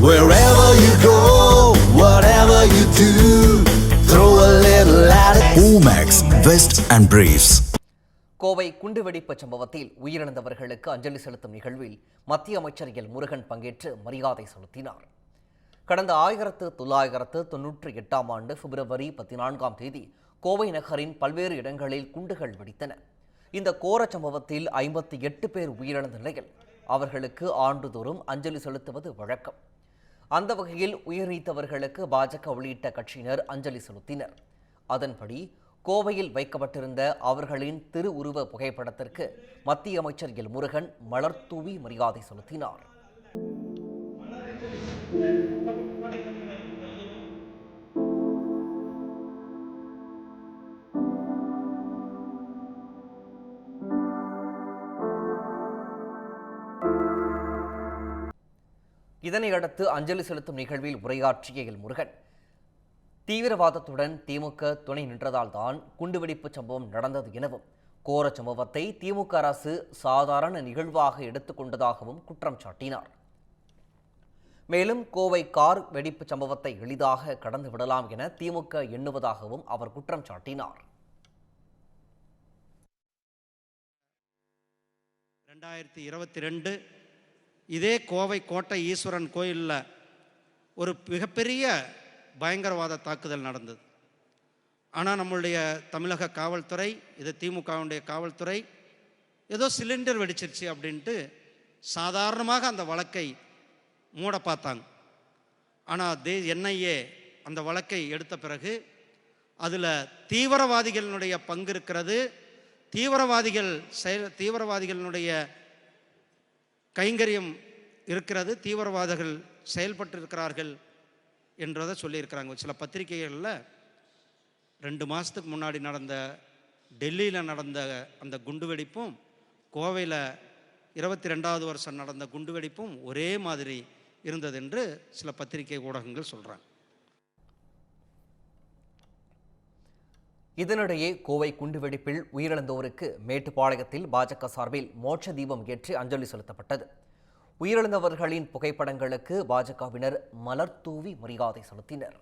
Wherever you go, whatever you do, throw a little at it. Omax, Vest and Briefs. Kovai குண்டுவெடிப்பு சம்பவத்தில் உயிரிழந்தவர்களுக்கு அஞ்சலி செலுத்தும் நிகழ்வில் மத்திய அமைச்சர் எல் முருகன் பங்கேற்று மரியாதை செலுத்தினார். கடந்த 1998ஆம் ஆண்டு பிப்ரவரி 14ஆம் தேதி கோவை நகரின் பல்வேறு இடங்களில் குண்டுகள் வெடித்தன. இந்த கோர சம்பவத்தில் 58 பேர் உயிரிழந்த நிலையில் அவர்களுக்கு ஆண்டுதோறும் அஞ்சலி செலுத்துவது வழக்கம். அந்த வகையில் உயிர் நீத்தவர்களுக்கு பாஜக உள்ளிட்ட கட்சியினர் அஞ்சலி செலுத்தினர். அதன்படி கோவையில் வைக்கப்பட்டிருந்த அவர்களின் திருவுருவ புகைப்படத்திற்கு மத்திய அமைச்சர் எல் முருகன் மலர் தூவி மரியாதை செலுத்தினார். இதனையடுத்து அஞ்சலி செலுத்தும் நிகழ்வில் உரையாற்றிய எல் முருகன், தீவிரவாதத்துடன் திமுக துணை நின்றதால் தான் குண்டுவெடிப்பு சம்பவம் நடந்தது எனவும், கோர சம்பவத்தை திமுக அரசு சாதாரண நிகழ்வாக எடுத்துக்கொண்டதாகவும் குற்றம் சாட்டினார். மேலும் கோவை கார் வெடிப்பு சம்பவத்தை எளிதாக கடந்து விடலாம் என திமுக எண்ணுவதாகவும் அவர் குற்றம் சாட்டினார். 2022 இதே கோவை கோட்டை ஈஸ்வரன் கோயிலில் ஒரு மிகப்பெரிய பயங்கரவாத தாக்குதல் நடந்தது. ஆனால் நம்மளுடைய தமிழக காவல்துறை, இது திமுகவுடைய காவல்துறை, ஏதோ சிலிண்டர் வெடிச்சிருச்சு அப்படின்ட்டு சாதாரணமாக அந்த வழக்கை மூட பார்த்தாங்க. ஆனால் என்ஐஏ அந்த வழக்கை எடுத்த பிறகு அதில் தீவிரவாதிகளினுடைய பங்கு இருக்கிறது, தீவிரவாதிகளினுடைய கைங்கரியம் இருக்கிறது, தீவிரவாதிகள் செயல்பட்டு இருக்கிறார்கள் என்றதை சொல்லியிருக்கிறாங்க. சில பத்திரிகைகளில் 2 மாதத்துக்கு முன்னாடி நடந்த டெல்லியில் நடந்த அந்த குண்டுவெடிப்பும் கோவையில் 22வது வருஷம் நடந்த குண்டுவெடிப்பும் ஒரே மாதிரி இருந்தது என்று சில பத்திரிகை ஊடகங்கள் சொல்கிறாங்க. இதனிடையே கோவை குண்டுவெடிப்பில் உயிரிழந்தோருக்கு மேட்டுப்பாளையத்தில் பாஜக சார்பில் மோட்ச தீபம் ஏற்றி அஞ்சலி செலுத்தப்பட்டது. உயிரிழந்தவர்களின் புகைப்படங்களுக்கு பாஜகவினர் மலர் தூவி மரியாதை செலுத்தினர்.